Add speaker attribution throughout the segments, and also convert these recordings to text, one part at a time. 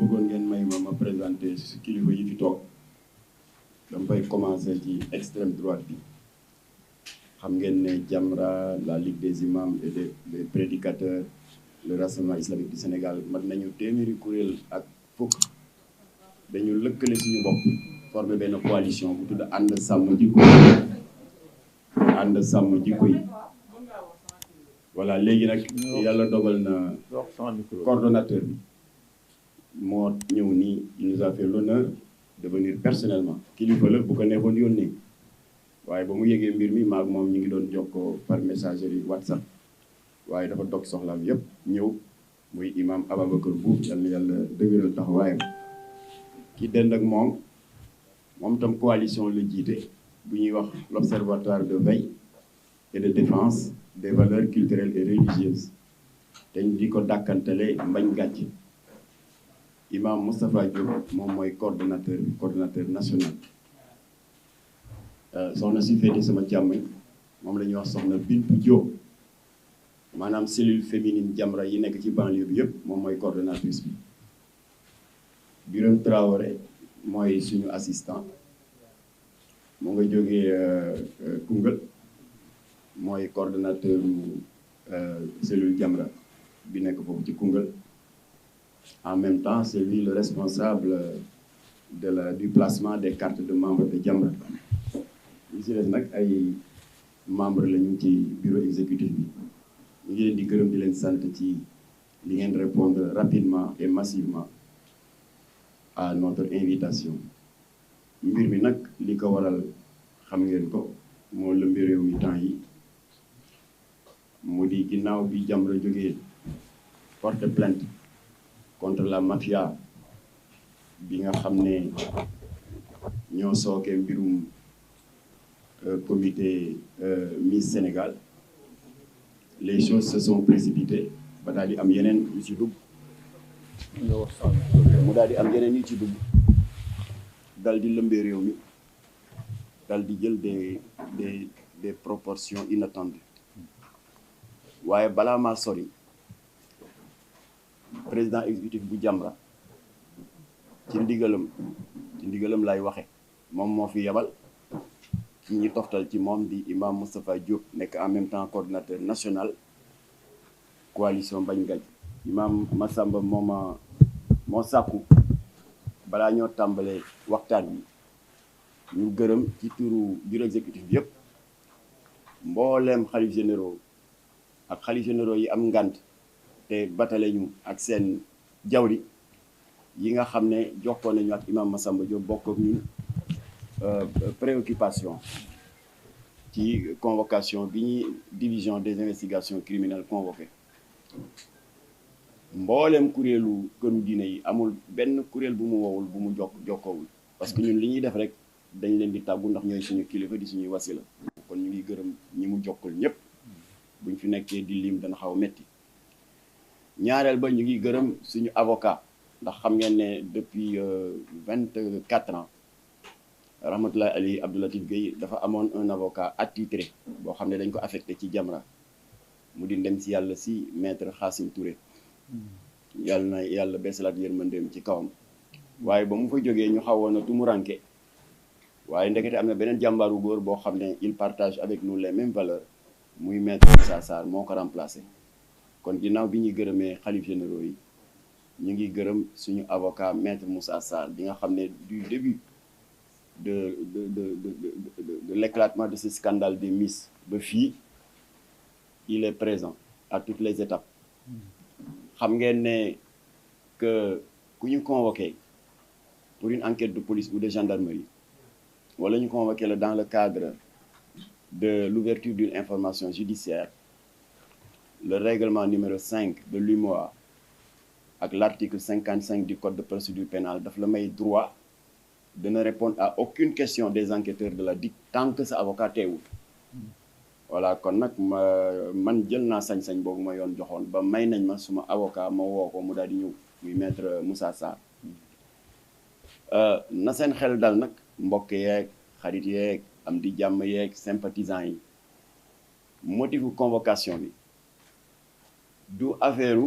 Speaker 1: bëggoon ngeen may ma présenter ci kilifa yi fi toog dama koy commencer ci extrême droite bi xam ngeen ne Jamra la Ligue des imams et des prédicateurs le Rassemblement islamique du Sénégal mat nañu téeméeri kuréel ak fukk dañu lëkkale suñu bopp former benn coalition bu tudd ànd sàmm jikko yi voilà léegi nag yàlla dogal na coordonnateur bi moo ñëw nii il nous a fait l'honneur de venir personnellement kilifa la bu ko neexoon yónnee waaye ba mu yëgee mbir mi maag moom ñu ngi doon jokkoo par messagerie WhatsApp waaye dafa dog soxlaam yépp ñëw muy imam Ababacar Boub yal na yàlla dëgëral taxawaayam ki dend ak moom tam coalition la jiite bu ñuy wax l'observatoire de veille et de défense des valeurs culturelles et religieuses te ñu di ko dàkkantale mbañ gàcc imam Moustapha Diop moom mooy coordonnateur national soxna si féete sama càmmoñ moom la ñuy wax soxna Bintu Diop maanaam cellule féminine Jamra yi nekk ci banlieue bi yëpp moom mooy coordonnatrice bi Birame Traoré mooy suñu assistant moo nga jógee Koungheul mooy coordonnateur cellule Jamra bi nekk foofu ci Koungheul en même temps c'est lui le responsable du placement des cartes de membres de Jamra li ci des nag ay membres lañu ci bureau exécutif bi ñu ngi leen di gërëm di leen sant ci li ngeen répondre rapidement et massivement à notre invitation mbir mi nag li ko waral xam ngeen ko moo lëmbi réew mi temps yi mu di ginnaaw bi Jamra jógee porte plainte contre la mafia bi nga xam ne ñoo sookee mbirum comité Miss Sénégal les choses se sont précipitées ba daal di am yeneen yu ci dugg dal di lëmbee réew mi dal di jël des proportions inattendues waaye balaa maa sori président exécutif bu Jamra ci ndigalam lay waxe moom moo fi yebal ki ñi toftal ci moom di imam Moustapha Diop nekk en même temps coordinateur national coalition Bañ Gàcc imam Massamba moo sàkku balaa ñoo tàmbalee waxtaan bi ñu gërëm ci turu bureau exécutif bi yëpp mbooleem xalif généraux ak xalif généraux yi am ngant te batale ñu ak seen jawri yi nga xam ne jokkoo nañu ak imam Massamba Diop bokk ak ñun préoccupation ci convocation bi ñuy division des investigations criminelles convoqué mboolem kuréelu këru diine yi amul benn kuréel bu mu wowul bu mu jokkoowul parce que ñun li ñuy def rek dañ leen di tàggu ndax ñooy suñu kilifa di suñuy wasila kon ñu ngi gërëm ñi mu jokkul ñëpp buñ fi nekkee di lim dana xaw a metti ñaareel ba ñu ngi gërëm suñu avocat ndax xam ngeen ne depuis 24 ans rahmatullahi ali Abdou Latif Gueye dafa amoon un avocat attitré boo xam ne dañ ko affecté ci Jamra mu di ndem si yàlla si maître Khassim Touré yàlla na yàlla beesalaat yërmandeem ci kawam waaye ba mu fa jógee ñu xawoon na tumuranke waaye ndekete am na beneen jàmbaaru góor boo xam ne il partage avec nous les mêmes valeurs muy maître Moussa Sarr moo ko remplacé kon ginnaaw bi ñuy gërëmee xalif généraux yi ñu ngi gërëm suñu avocat maître Moussa Sarr bi nga xam ne du début de l'éclatement de ce scandale des Miss ba fii il est présent à toutes les étapes xam ngeen ne que ku ñu convoqué pour une enquête de police ou de gendarmerie wala ñu convoqué la dans le cadre de l'ouverture d'une information judiciaire le règlement numéro 5 de l'UMOA ak l'article 55 du code de procédure pénale daf la may droit de ne répondre à aucune question des enquêteurs de la DIC tant que sa avocat teewul voilà kon nag man jël naa sañ-sañ boobu ma yoon joxoon ba may nañ ma suma avocat ma woo ko mu daal di ñëw muy maître Moussa Sarr na seen xel dal nag mbokk yeeg xarit yeeg am di jàmm yeeg sympathisants yi motifu convocation bi du affaire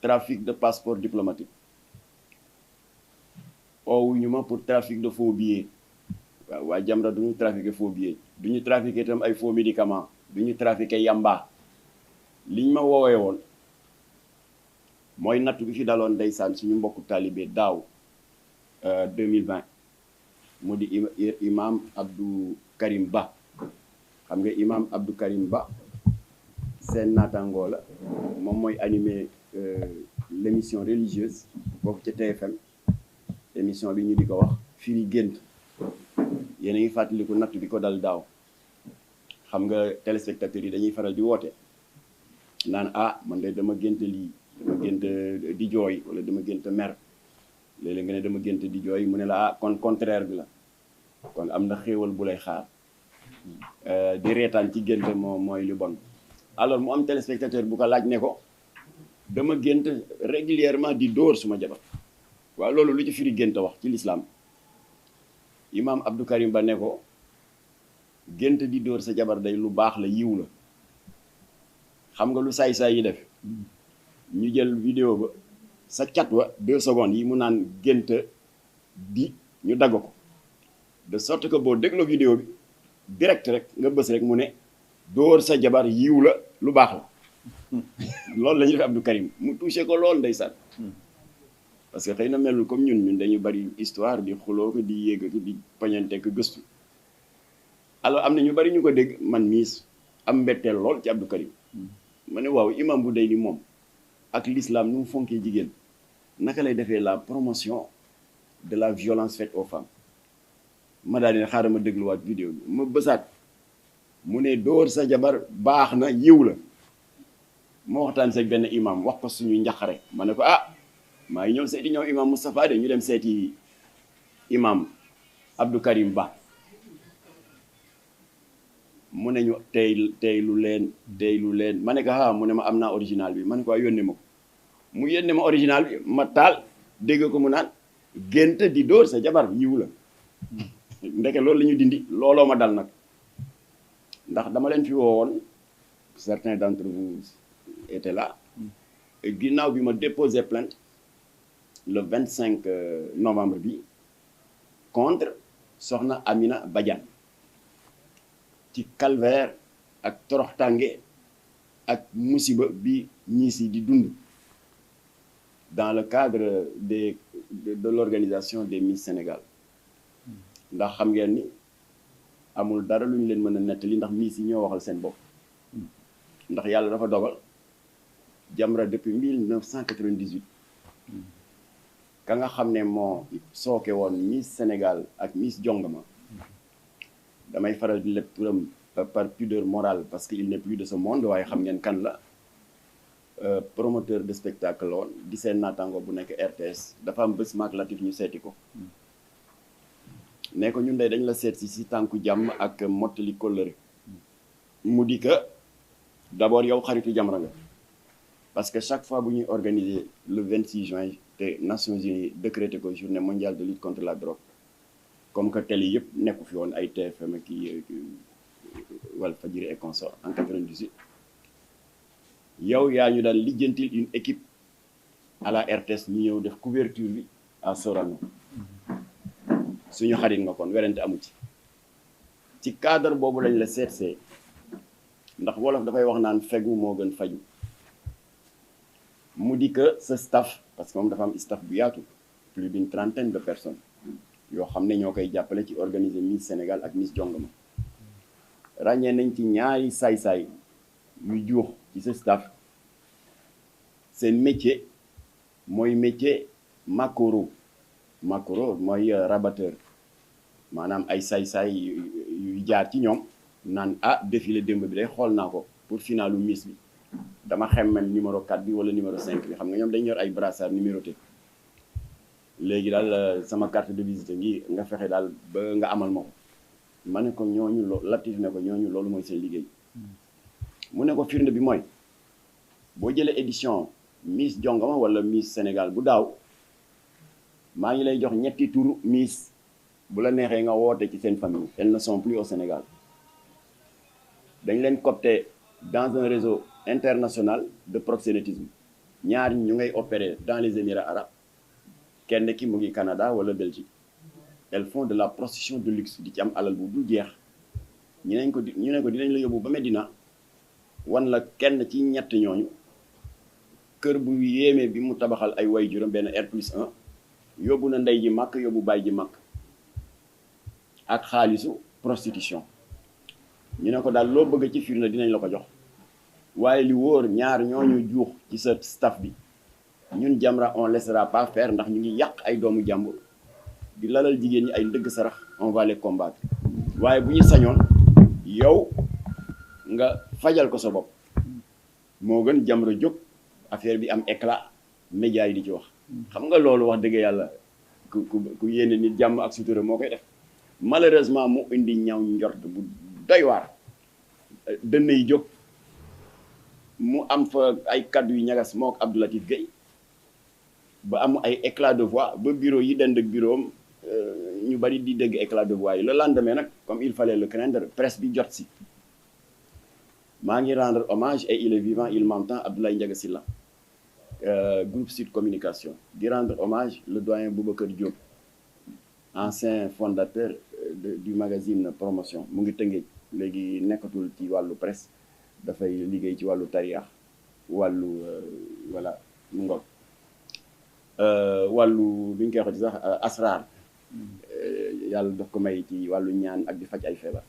Speaker 1: trafic de passeport diplomatique oowuñu ma pour trafic de faux billets waaw waa Jamra du ñu trafiquer faux billets du ñu trafiquer itam ay faux médicaments du ñu trafiquer yamba liñ ma woowee woon mooy natt bi fi daloon ndeysaan suñu mbokku talibé daaw 2020 mu di imam Abdou Karim Ba xam nga imam Abdou Karim Ba seen naataangoo la moom mooy animé l'émission religieuse bokk ca TFM émission bi ñu di ko wax firi gént yéen a ngi fàttaliku natt bi ko dal daaw xam nga téléspectateurs yi dañuy faral di woote naan man de dama gént lii dama gént di jooy wala dama gént mer léeg-léeg nga ne dama gént di jooy mu ne la kon contraire bi la kon am na xéewal bu lay xaar di reetaan ci gént moom mooy lu bon alors mu am téléspectateur bu ko laaj ne ko dama gént régulièrement di dóor suma jabar waaw loolu lu ci firi gént wax ci l'islam imam Abdou Karim Ba ne ko gént di dóor sa jabar day lu baax la yiw la xam nga lu saay-saay yi def ñu jël vidéo ba sa cat wa 2 secondes yi mu naan gént di ñu dagg ko de sorte que boo dégloo vidéo bi direct rek nga bës rek mu ne dóor sa jabar yiw la lu baax la loolu la ñu def Abdou Karim mu touché ko lool ndeysaan parce que xëy na melul comme ñun dañu bari histoire di xuloo ko di yéeg ko di pañante ko gëstu alors am na ñu bari ñu ko dégg man miis am mbetteel lool ci Abdou Karim ma ne waaw imam bu day ni moom ak l'islam nu mu fonkee jigéen naka lay defee la promotion de la violence faite aux femmes ma daal di ne xaaral ma dégluwaat vidéo bi ma bësaat mu ne dóor sa jabar baax na yiw la ma waxtaan seeg benn imam wax ko suñu njaqare ma ne ko maa ngi ñëw seeti ñoom imam Moustapha de ñu dem seeti imam Abdou Karim Ba mu ne ñu tey lu leen ma ne ko mu ne ma am naa original bi ma ne ko yónnee ma ko mu yónnee ma original bi ma taal dégg ko mu naan gént di dóor sa jabar yiw la ndeke loolu la ñu dindi looloo ma dal nag ndax dama leen fi woowoon certains d'entre vous étaient là ginnaaw bi ma déposé plainte le 25 novembre bi contre soxna Amina Badiane ci calvaire ak toroxtànge ak musiba bi ñii si di dund dans le cadre de l'organisation des Miss Sénégal ndax xam ngeen ni amul dara lu ñu leen mën a nettali ndax Miss yi ñoo waxal seen bopp ndax yàlla dafa dogal Jamra depuis 1998 ka nga xam ne moo sooke woon Miss Sénégal ak Miss Jongama damay faral di lépp turam par pudeur morale parce que il n'est plus de ce monde waaye xam ngeen kan la promoteur de spectacle la woon di seen naataango bu nekk RTS dafa am bés maak Latif ñu seeti ko ne ko ñun day dañ la seet si tànku jàmm ak mottali kóllëre mu di que d'abord yow xaritu Jamra nga parce que chaque fois bu ñuy organiser le 26 juin te Nations Unies décrété ko journée mondiale de lutte contre la drogue comme que télé yëpp nekku fi woon ay TFM ak Walfadjri et consort en 98 yow yaa ñu daan lijjantil une équipe à la RTS ñu ñëw def couverture bi à Sorano suñu xarit nga kon werante amu ci cadre boobu lañ la seetsee ndax wolof dafay wax naan fegu moo gën faju mu di que ce staff parce que moom dafa am staff bu yaatu plus d'une trentaine de personnes yoo xam ne ñoo koy jàppale ci organiser Miss Sénégal ak Miss Jongama ràññee nañ ci ñaari saay-saay yu juux ci ce staff seen métier mooy métier makoro mooy rabatteur maanaam ay saay-saay yu jaar ci ñoom naan défilé démb bi day xool naa ko pour finalu Miss bi dama xemmel numéro 4 bi wala numéro 5 bi xam nga ñoom dañ yor ay brassard numéroté léegi daal sama carte de visite ngi nga fexe daal ba nga amal ma ko ma ne ko ñooñu Latif ne ko ñooñu loolu mooy seen liggéey mu ne ko firnde bi mooy boo jëlee édition Miss Jongama wala Miss Sénégal bu daaw maa ngi lay jox ñetti turu Miss bu la neexee nga woote ci seen famille elles ne sont plus au Sénégal dañ leen coopté dans un réseau international de proxénétisme ñaar ñu ngay opérer dans les Émirats arabes kenn ki mu ngi Canada wala Belgique. Elles font de la prostitution de luxe di ci am alal bu dul jeex ñu ne ko dinañ la yóbbu ba Medina wan la kenn ci ñett ñooñu kër bu yéeme bi mu tabaxal ay waajuram benn R+1 yóbbu na ndey ji màkk yóbbu baay ji màkk ak xaalisu prostitution ñu ne ko daal loo bëgg ci firnde dinañ la ko jox waaye li wóor ñaar ñooñu juux ci sa staff bi ñun Jamra on laissera pas faire ndax ñu ngi yàq ay doomu jàmbur di lalal jigéen ñi ay ndëgg sarax on va les combattre waaye bu ñu sañoon yow nga fajal ko sa bopp moo gën Jamra jóg affaire bi am éclat média yi di ci wax xam nga loolu wax dëgg yàlla ku yéene nit jàmm ak sutura moo koy def malheureusement mu indi ñaaw njort bu doy waar dënn yi jóg mu am fa ay kaddu yu ñagas moo ak Abdou Latif Gueye ba am ay éclat de voix ba bureau yi dend ak bureau am ñu bari di dégg éclat de voix yi le lendemain nag comme il fallait le craindre presse bi jot si maa ngi rendre hommage et il est vivant il m'entend Abdoulaye Ndiaga Sylla groupe Sud Communication di rendre hommage le doyen Boubacar Diop ancien fondateur du magazine Promotion mu ngi Tëngéej léegi nekkatul ci wàllu presse dafay liggéey ci wàllu tariyaax wàllu voilà mu ngoog wàllu bi ñu koy waxati sax asraar yàlla daf ko may ci wàllu ñaan ak di faj ay feebar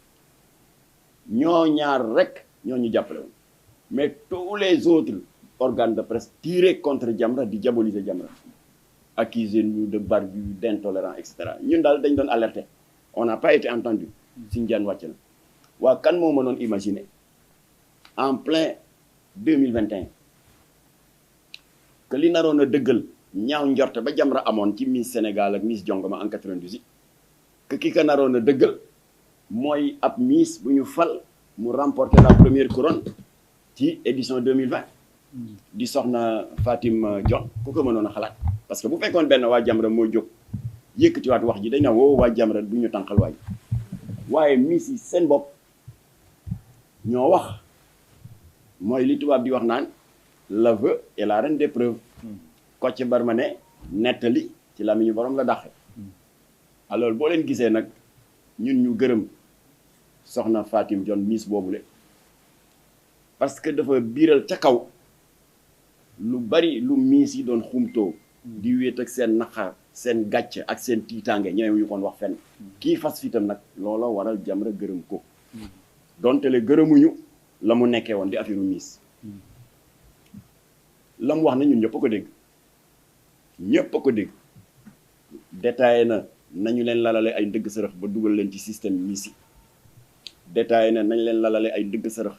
Speaker 1: ñoo ñaar rek ñoo ñu jàppale woon mais tous les autres organes de presse tirés contre Jamra di diaboliser Jamra accuser ñu de barbu d'intolérant et cetera ñun daal dañ doon alerter on n'a pas été entendu suñu jaan wàcc na waa kan moo mënoon imaginer en plein 2021 que li naroon a dëggal ñaaw njorte ba Jamra amoon ci Miss Sénégal ak Miss Jongoma en 98 que ki ka naroon a dëggal mooy ab Miss bu ñu fal mu remporter la première couronne ci édition 2020 di soxna Fatim Dione ku ko mënoon a xalaat parce que bu fekkoon benn waa Jamra moo jóg yëkkatiwaat wax ji dañ na woo waa Jamra du ñu tànqal waay waaye Miss yi seen bopp ñoo wax mooy li tubaab di wax naan l'aveu est la reine des preuves Kocc Barma ne nettali ci làmmiñu borom la dàqe alors boo leen gisee nag ñun ñu gërëm soxna Fatim Dione Miss boobule parce que dafa biiral ca kaw lu bari lu Miss yi doon xumtoo di wéet ak seen naqar seen gàcc ak seen tiitaange ñëwee ñu koon wax fenn kii fas fitam nag loola waral Jamra gërëm ko donte le gërëmuñu la mu nekkee woon di affaire Miss la mu wax na ñun ñëpp a ko dégg ñëpp a ko dégg détaillé na nañu leen lalale ay ndëgg sërëx ba dugal leen ci système Miss yi détaillé na nañ leen lalale ay ndëgg sërëx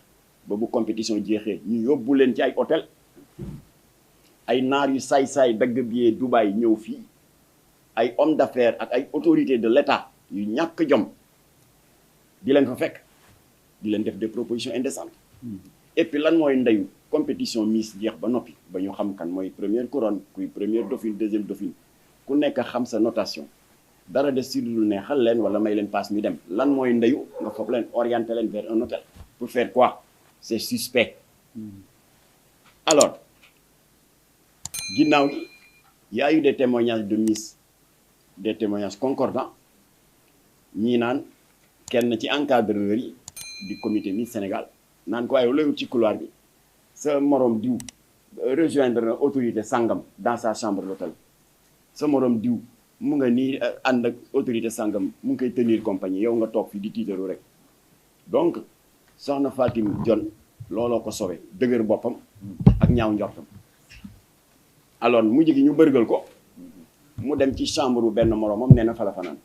Speaker 1: ba bu compétition jeexee ñu yóbbu leen ci ay hôtel ay naar yu saay-saay dagg billet Dubaï ñëw fii ay hommes d'affaires ak ay autorités de l'État yu ñàkk jom di leen fa fekk di leen def des propositions indécentes et puis lan mooy ndeyu compétition Miss jeex ba noppi ba ñu xam kan mooy première couronne kuy première dauphine deuxième dauphine ku nekk xam sa notation dara de si dul neexal leen wala may leen passe ñu dem lan mooy ndeyu nga foog leen orienter leen vers un hôtel pour faire quoi c'est suspect alors ginnaaw gi y a eu des témoignages de Miss des témoignages concordants ñii naan kenn ci encadreur yi du comité Miss Sénégal naan ko waaye loolu ci couloir bi sa morom diw rejoindre na autorité sangam dans sa chambre d'hôtel sa morom diw mu nga nii ànd ak autorité sangam mu ngi koy tenir compagnie yow nga toog fi di tiitaru rek donc soxna Fatim Dione looloo ko sowe dëgër boppam ak ñaaw njortam alors mujj gi ñu bërgal ko mu dem ci chambre bu benn moromam nee na fa la fanaan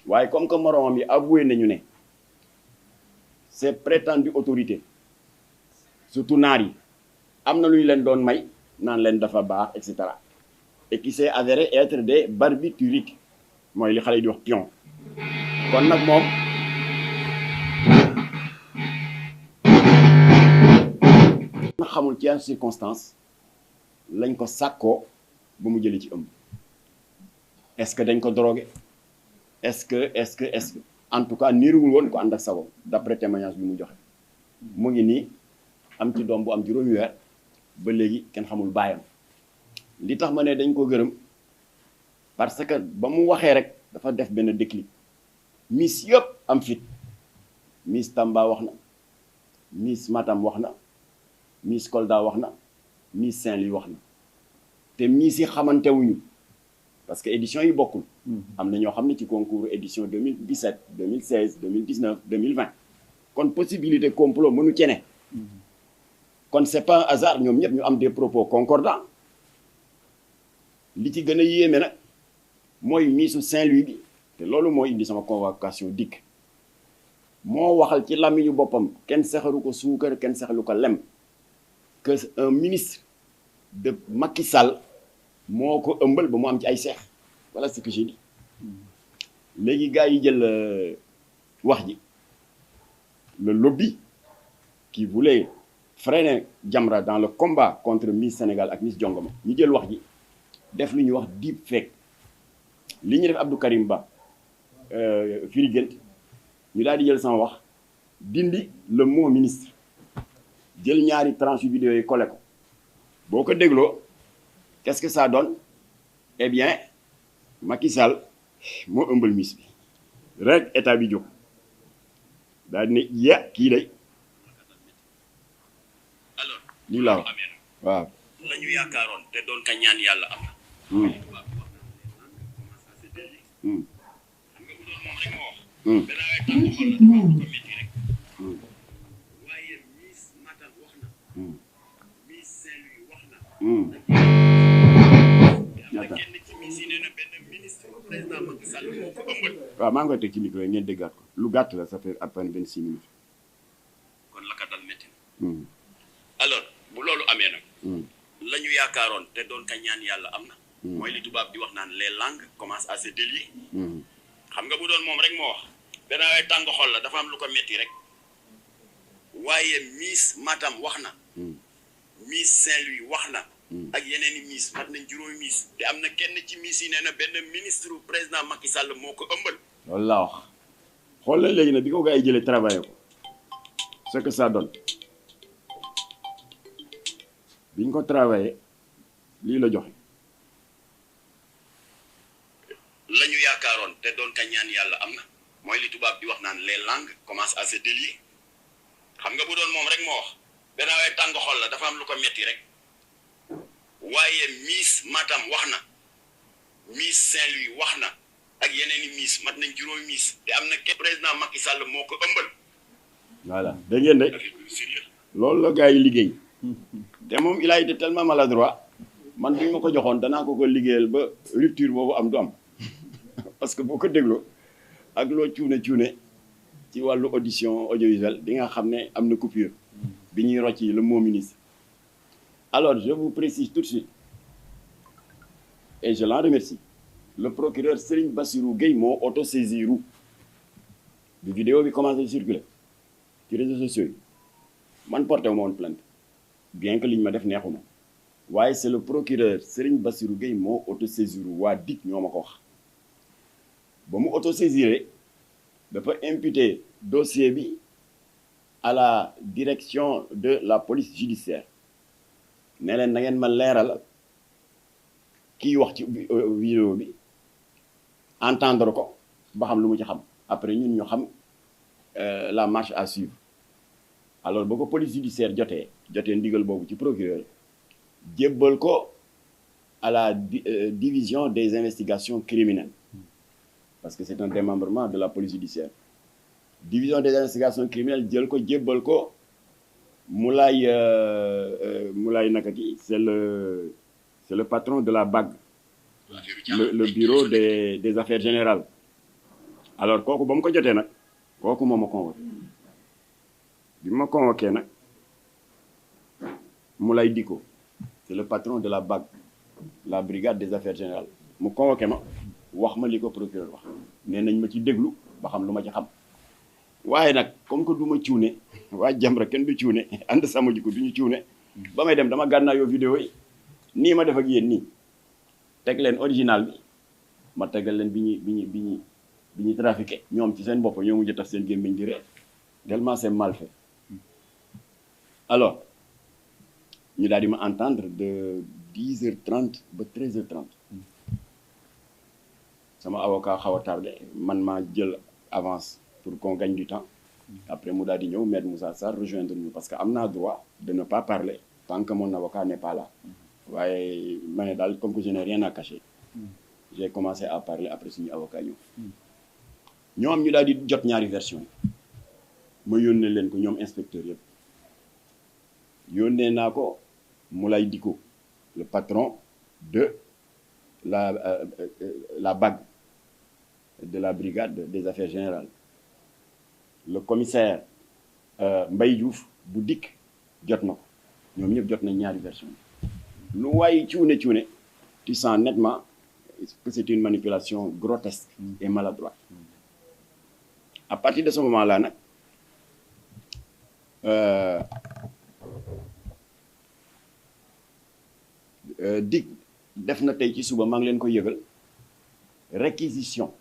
Speaker 1: waaye comme que moromam yi avoué nañu ne ces prétendues autorités surtout naar yi am na lu ñu leen doon may naan leen dafa baax et cetera et qui s'est avéré être des barbituriques mooy li xale yi di wax pion kon nag moom na xamul ci yan circonstance lañ ko sàkkoo ba mu jëlee ci ëmb est-ce que dañ ko drogué est-ce que en tout cas niiruwul woon ko ànd ak sago d'après témoignage bi mu joxe mu ngi nii am ci doom bu am juróomi weer ba léegi kenn xamul baayam li tax ma ne dañ ko gërëm parce que ba mu waxee rek dafa def benn déclic miss yëpp am fit miss Tamba wax na miss Matam wax na miss Kolda wax na miss Saint-Louis wax na te miss yi xamante wuñu parce que édition yi bokkul am na ñoo xam ne ci concours édition 2017 2016 2019 2020 kon possibilité complot mënu cene kon c'est pas un hasard ñoom ñëpp ñu am des propos concordants li ci gën a yéeme nag mooy missu Saint-Louis bi te loolu moo indi sama convocation dikk moo waxal ci làmmiñu boppam kenn sexaru ko suukar kenn sexalu ko lem que un ministre de Macky Sall moo ko ëmbal ba mu am ci ay seex voilà ce que j'ai dit léegi gars yi jël wax ji le lobby qui voulait freiner Jamra dans le combat contre Miss Sénégal ak Miss Jongoma ñu jël wax ji def lu ñuy wax deep fake li ñu def Abdou Karim Ba firi gént ñu daal di jël sama wax dindi le mot ministre jël ñaari tranche vidéo yi collé ko boo ko dégloo qu'est-ce que ça donne eh bien Macky Sall moo ëmbal miss bi rek état bi jóg daal di ne ya kii day
Speaker 2: alors
Speaker 1: lii laa wax waaw
Speaker 2: la ñu yaakaaroon te doon ka ñaan yàlla am na. xam nga bu doon moom rek moo wax. danaa lay tànn xool la dafa am ko métti rek. waaye Miss Matam wax na. Miss Saint-Louis wax na. am na kenn ci Miss yi nee na benn ministre président Macky Sall moo ko ëmbal.
Speaker 1: waaw maa ngi koy teg ci micro yi ngeen déggaat ko lu gàtt la ça fait à peine 26 minutes.
Speaker 2: kon la ka dal métti na. alors bu loolu amee nag. la ñu yaakaaroon te doon ka ñaan yàlla am na. mooy li tubaab di wax naan les langues commencent à se délier. xam nga bu doon moom rek moo wax. danaa lay tàng xol la dafa am lu ko metti rek. waaye Miss Matam wax na. Miss Saint-Louis wax na. ak yeneen i Miss mat nañ juróomi Miss. te am na kenn ci Miss yi nee na benn ministre président Macky Sall moo ko ëmbal.
Speaker 1: loolu laa wax xool la léegi nag bi ko gars yi jëlee travaillé ko ce que ça donne bi ñu ko travaillé lii la joxe.
Speaker 2: la ñu yaakaaroon te doon ka ñaan yàlla am na mooy li tubaab di wax naan les langues commencent à se délier. xam nga bu doon moom rek moo wax. danaa lay tàng xol la dafa am lu ko metti rek. waaye Miss Matam wax na. Miss Saint-Louis wax na. ak yeneen i Miss mat nañ juróomi Miss. te am na kenn président Macky Sall moo ko ëmbal.
Speaker 1: voilà dégg ngeen de loolu la gars yi liggéey. te moom il a été tellement maladroit man bu ñu ma ko joxoon danaa ko liggéeyal ba rupture boobu am du am parce que boo ko dégloo ak loo cuune ci wàllu audition audiovisuelle di nga xam ne am na coupure bi ñuy rocci le mot ministre. alors je vous précise tout de suite et je l'en remercie le procureur Serigne Bassirou Gueye moo autosaisiru bi vidéo bi commencé circuler ci réseaux sociaux yi man porté wu ma woon plainte bien que liñ ma def neexuma waaye c'est le procureur Serigne Bassirou Gueye moo autosaisiru waa DIC ñoo ma ko wax ba mu autosaisiré dafa imputer dossier bi à la direction de la police judiciaire ne leen na ngeen ma leeral kiy wax ci vidéo bi entendre ko ba xam lu mu ci xam après ñun ñu xam la marche à suivre. alors ba ko police judiciaire jotee ndigal boobu ci procureur jébbal ko à la division des investigations criminelles parce que c'est un démembrement de la police judiciaire division des investigations criminelles jël ko jébbal ko Moulay nakati c'est le patron de la BAG le bureau des affaires générales alors kooku ba mu ko jotee nag kooku moo ma convoqué bi ma convoqué nag Moulay Diko c'est le patron de la BAG la brigade des affaires générales mu convoqué ma wax ma li ko procureur wax nee nañ ma ci déglu ba xam lu ma ci xam waaye nag comme que du ma cuune waa Jamra kenn du cuune ànd sama jikko du ñu cuune ba may dem dama gànnaayoo vidéo yi nii ma def ak yéen nii teg leen original bi ma tegal leen bi ñuy trafiqué ñoom ci seen bopp ñoo mujj taf seen gémmiñ di ree tellement c'est mal fait alors ñu daal di ma entendre de 10h30 ba 13h30 sama avocat xaw a tardé man maa jël avance pour qu'on gagne du temps après mu daal di ñëw maître Moussa Sarr rejoindre ñu parce que am naa droit de ne pas parler tant que mon avocat n'est pas là waaye ma ne daal comme que je n'ai rien à cacher j'ai commencé à parler après suñu avocat ñëw ñoom ñu daal di jot ñaari version yi ma yónnee leen ko ñoom inspecteur yëpp yónnee naa ko Moulay Diko le patron de la BAG de la brigade des affaires générales le commissaire Mbaye Diouf bu dikk jot na ko ñoom ñëpp jot nañ ñaari version lu waaye cuune tu sens nettement que c'est une manipulation grotesque et maladroite à partir de ce moment-là nag dig def na tey ci suba maa ngi leen ko yëgal réquisition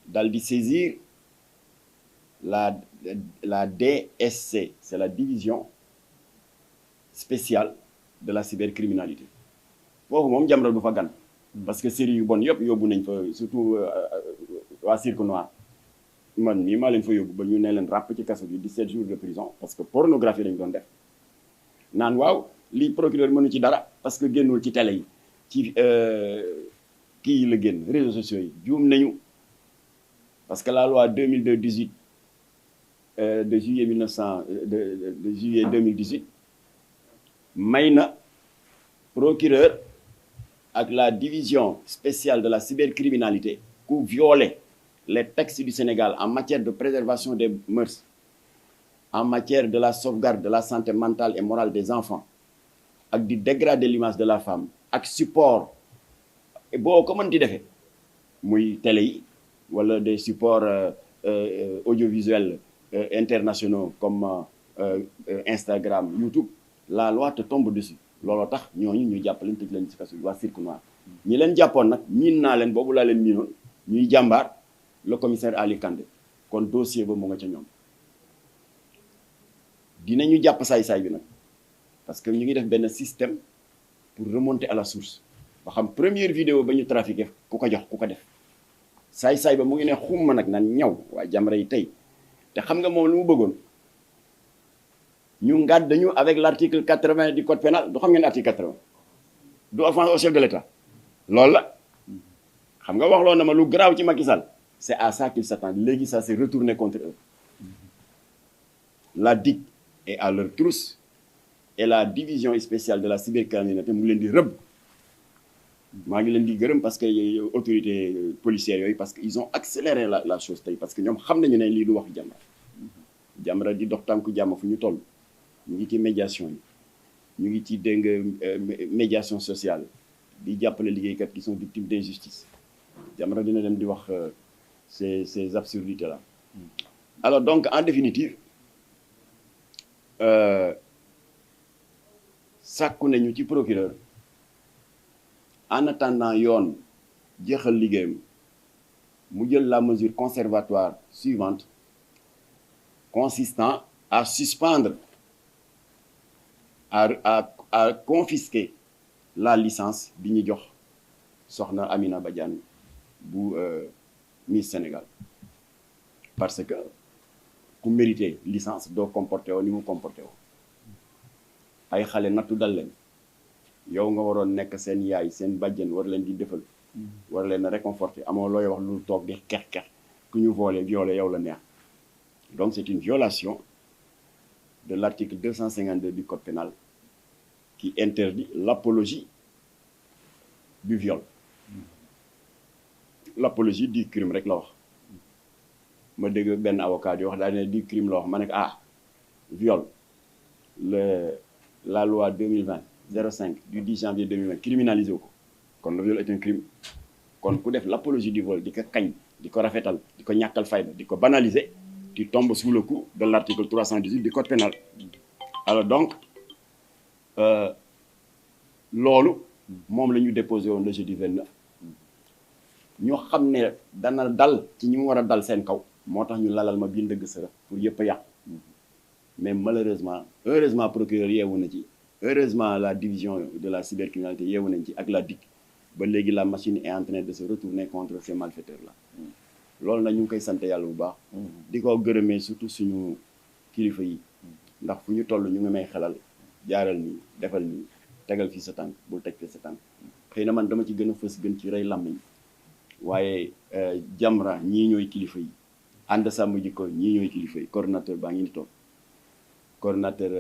Speaker 1: dal di saisir la DSC c'est la division spéciale de la cybercriminalité foofu moom Jamra du fa gan parce que série yu bon yëpp yóbbu nañ fa surtout waa Cirque Noir man mii maa leen fa yóbbu ba ñu ne leen ràpp ci kaso bi 17 jours de prison parce que pornographie lañ doon def naan waaw lii procureur mënu ci dara parce que génnul ci télé yi ci kii yi la génn réseaux sociaux yi juum nañu parce que la loi 2002-18 de juillet 2018 may na procureur ak la division spéciale de la cybercriminalité ku violer les textes du Sénégal en matière de préservation des mœurs en matière de la sauvegarde de la santé mentale et morale des enfants ak di dégrader l'image de la femme ak support boo ko mën di defee muy télé yi wala des supports audiovisuels internationaux comme Instagram, YouTube la loi te tombe dessus looloo tax ñooñu ñu jàpp leen tëj leen ci kaso bi waa Cirque Noir ñi leen jàppoon nag miin naa leen boobu laa leen miinoon ñuy jàmbaar le commissaire Ali Kandé kon dossier ba mu nga ca ñoom dinañu jàpp saay-saay bi nag parce que ñu ngi def benn système pour remonter à la source ba xam première vidéo ba ñu trafiqué ku ko jox ku ko def saay-saay ba mu ngi ne xumma nag nan ñaw waa Jamra yi tey te xam nga moom lu mu bëggoon ñu ngàdd dañu avec l'article 80 du code pénal du xam ngeen article 80 du offense au chef de l'État loolu la xam nga waxloo na ma lu garaaw ci Macky Sall c'est à ça qu'ils s'attendent léegi ça s'est retourné contre eux la DIC est à leur trousse et la division spéciale de la cybercriminalité mu ngi leen di rëbb maa ngi leen di gërëm parce que autorités policières yooyu parce que ils ont accéléré la chose tey parce que ñoom xam nañu ne lii du wax Jamra Jamra di dox tànku jàmm fu ñu toll ñu ngi ci médiation yi ñu ngi ci dégg médiation sociale di jàppale liggéeykat qui sont victimes d'injustice Jamra dina dem di wax ces absurdités là alors donc en définitive sàkku nañu ci procureur en attendant yoon jeexal liggéeyam mu jël la mesure conservatoire suivante consistant à suspendre à confisquer la licence bi ñu jox soxna Amina Badiane bu Miss Sénégal parce que ku mérité licence doo comporté woo ni mu comporté woo ay xale nattu dal leen yow nga waroon nekk seen yaay seen bàjjen war leen di defal war leen a réconforter amoo looy wax lu toog di kex ku ñu violé yow la neex donc c'est une violation de l'article 252 du code pénal qui interdit l'apologie du viol l'apologie du crime rek la wax ma dégg benn avocat di wax daal ne du crime la wax ma ne viol la loi 2020-05 du 10 janvier 2020 criminalisé ko kon le viol est un crime kon ku def l'apologie du viol di ko kañ di ko rafetal di ko ñàkkal fayda di ko banaliser tu tombes sous le coup de l'article 318 du code pénal alors donc loolu moom la ñu déposé woon le jeudi 29 ñu xam ne dana dal ci ñi mu war a dal seen kaw moo tax ñu lalal ma biir ndëgg sërëx pour yëpp a yàqu mais malheureusement heureusement procureur yeewu na ci heureusement la division de la cybercriminalité yeewu nañ ci ak la DIC ba léegi la machine est en train de se retourner contre ces malfaiteurs là loolu nag ñu ngi koy sant yàlla bu baax di ko gërëmee surtout suñu kilifa yi ndax fu ñu toll ñu ngi may xelal jaaral nii defal nii tegal fi sa tànk bul teg fi sa tànk xëy na man dama ci gën a fës gën ci rey làmmiñ waaye Jamra ñii ñooy kilifa yi ànd sàmm jikko ñii ñooy kilifa yi coordonnateur baa ngi ni toog coordonnateur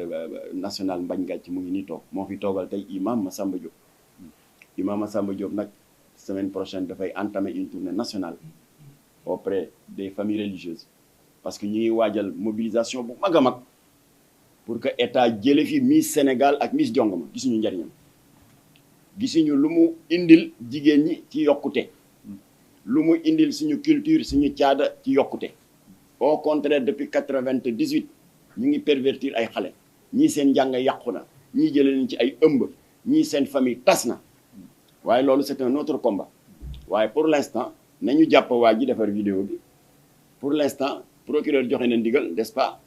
Speaker 1: national Mbagne Gàcc mu ngi ni toog moo fi toogal tey imam Massamba Diop imam Massamba Diop nag semaine prochaine dafay entamer une tournée nationale auprès des familles religieuses parce que ñu ngi waajal mobilisation bu mag a mag pour que état jële fi Miss Sénégal ak Miss Jongama gisuñu njariñam gisuñu lu mu indil jigéen ñi ci yokkute lu mu indil suñu culture suñu caada ci yokkute au contraire depuis 98 ñu ngi pervertir ay xale ñii seen njàng yàqu na ñii jële leen ci ay ëmb ñii seen famille tas na waaye loolu c'est un autre combat waaye pour l'instant nañu jàpp waa ji defar vidéo bi pour l'instant procureur joxe na ndigal n'est-ce pas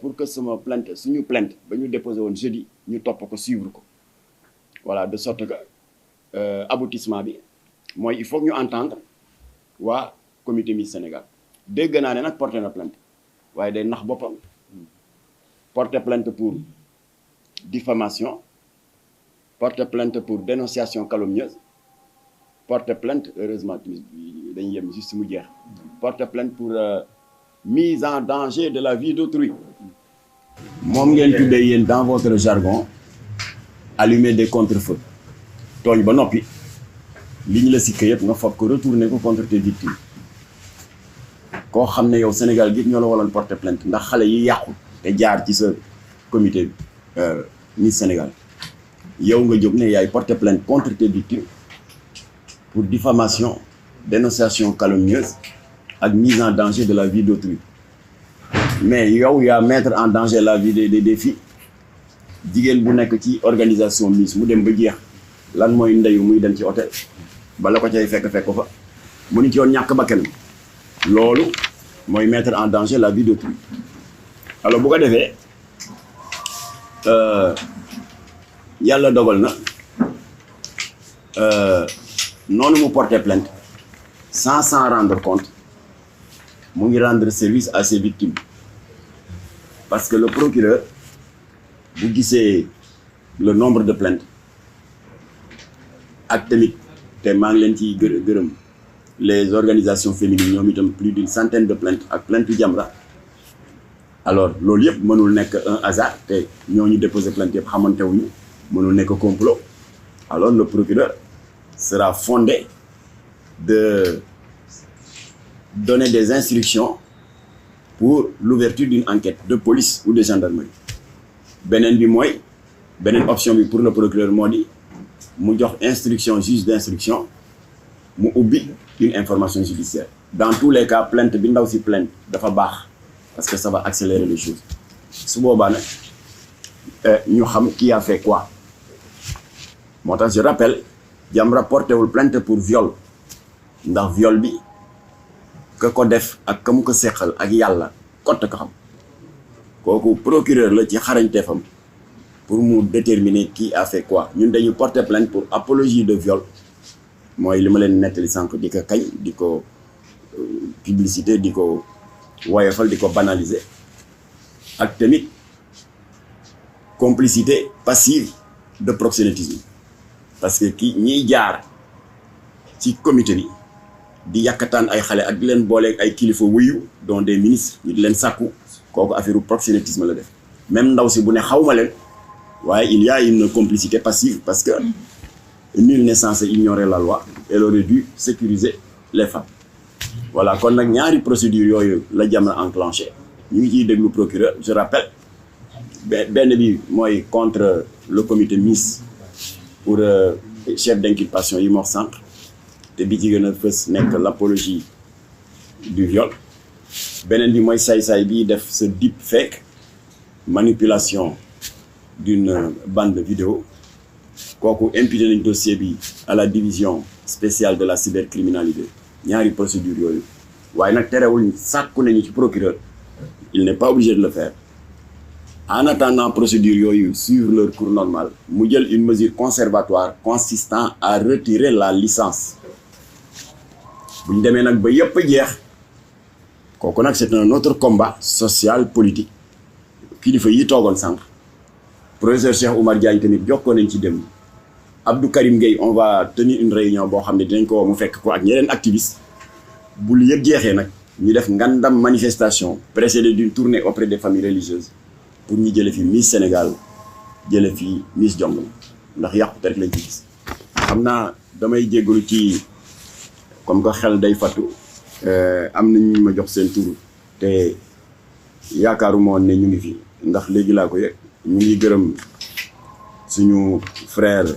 Speaker 1: pour que sama plainte suñu plainte ba ñu déposé woon jeudi ñu topp ko suivre ko voilà de sorte que aboutissement bi mooy il faut que ñu entendre waa comité Miss Sénégal dégg naa ne nag porté na plainte waaye day nax boppam porter plainte pour diffamation porter plainte pour dénonciation calomnieuse porter plainte heureusement dañuy yem juste mu jeex porter plainte pour mise en danger de la vie d'autrui moom ngeen tuddee yéen dans votre jargon allumer des contre-feux tooñ ba noppi li ñu la sikkee yëpp nga foog ko retourner ko contre tes victimes koo xam ne yow Sénégal gi ñoo la waroon porter plainte ndax xale yi yàqu te jaar ci sa comité Miss Sénégal yow nga jóg ne yaay porter plainte contre tes victimes pour diffamation dénonciation calomnieuse ak mise en danger de la vie d'autrui mais yow yaa mettre en danger la vie des filles jigéen bu nekk ci organisation Miss mu dem ba jeex lan mooy ndeyu muy dem ci hôtel bala ko cay fekk ko fa mu ni ci yoon ñàkk bakkanam loolu mooy mettre en danger la vie d'autrui alors bu ko defee yàlla dogal na noonu mu porter plainte sans s'en rendre compte mu ngi rendre service à ses victimes parce que le procureur bu gisee le nombre de plaintes ak tamit te maa ngi leen ci gërëm les organisations féminines ñoom itam plus d'une centaine de plaintes ak plainte Jamra alors loolu yëpp mënul nekk un hasard te ñooñu déposé plainte yëpp xamante wuñu mënul nekk complot alors le procureur sera fondé de donner des instructions pour l'ouverture d'une enquête de police ou de gendarmerie beneen bi mooy beneen option bi pour le procureur moo di mu jox instruction juge d'instruction mu ubbi une information judiciaire dans tous les cas plainte bi ndaw si plainte dafa baax parce que ça va accélérer les choses su boobaa nag ñu xam qui a fait quoi moo tax je rappelle Jamra porté wul plainte pour viol ndax viol bi ka ko def ak ka mu ko seqal ak yàlla kott ko xam kooku procureur la ci xarañteefam pour mu déterminer qui a fait quoi ñun dañu porter plainte pour apologie de viol mooy li ma leen nettali sànq di ko kañ di ko publicité di ko woyofal di ko banaliser ak tamit complicité passive de proxénétisme parce que ki ñiy jaar ci comité bi di yàkkataan ay xale ak di leen booleeg ay kilifa wuyu dont des ministres ñu di leen sàkku kooku affaire proxénétisme la def même ndaw si bu ne xawma leen waaye il y a une complicité passive parce que nul n'est censé ignorer la loi elle aurait dû sécuriser les femmes voilà kon nag ñaari procédure yooyu la Jamra enclenché ñu ngi ciy déglu procureur je rappelle benn bi mooy contre le comité Miss pour chef d'inculpation yi ma wax sànq te bi ci gën a fës nekk l'apologie du viol beneen bi mooy saay-saay bi def ce deep fake manipulation d'une bande vidéo kooku imputé nañ dossier bi à la division spéciale de la cybercriminalité ñaari procédure yooyu waaye nag terewul sàkku nañu ci procureur il n'est pas obligé de le faire en attendant procédure yooyu suivre leur cours normal mu jël une mesure conservatoire consistant à retirer la licence bu ñu demee nag ba yëpp jeex kooku nag c'est un autre combat social politique kilifa yi toogoon sànq professeur Cheikh Oumar Diagne tamit jokkoo nañ ci dem Abdou Karim Gueye on va tenir une réunion boo xam ne dinañ ko mu fekk ko ak ñeneen activiste bu lu yëpp jeexee nag ñu def ngandam manifestation précédée d'une tournée auprès des familles religieuses pour ñu jële fi Miss Sénégal jële fi Miss Jongma ndax yàqute rek lañ ci gis xam naa damay jéggalu ci comme que xel day fattu am na ñu ma jox seen tur te yaakaaruma woon ne ñu ngi fi ndax léegi laa ko yëg ñu ngi gërëm suñu frère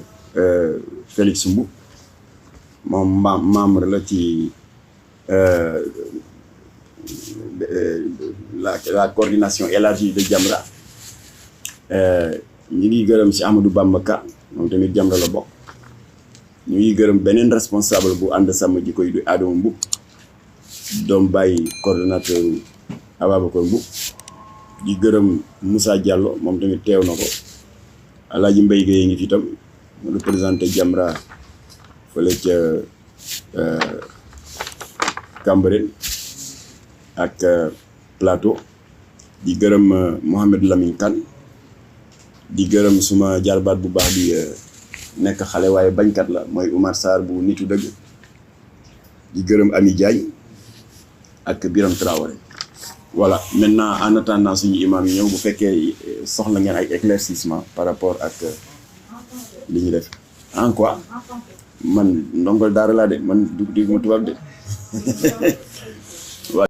Speaker 1: Félix Mbou moom membre la ci la coordination élargie de Jamra ñu ngi gërëm si Amadou Bamba Ka moom tamit Jamra la bokk ñu ngi gërëm beneen responsable bu ànd sàmm jikko yi du Adama Mboup doom bàyyi coordonnateur Ababacar Mboup di gërëm Moussa Diallo moom tamit teew na ko Alaaji Mbaye Gueye ngi fi tam mu représenté Jamra fële ca Cambérène ak Plateau di gërëm Mohamed Lamine Kane di gërëm suma jarbaat bu baax di nekk xale waaye bañkat la mooy Oumar Sarr bu nitu dëgg di gërëm Ami Diagne ak Biram Traoré voilà maintenant en attendant suñu imam yi ñëw bu fekkee soxla ngeen ay éclaircissement par rapport ak li ñu def en quoi man ndongol daara laa de man du ma tubaab de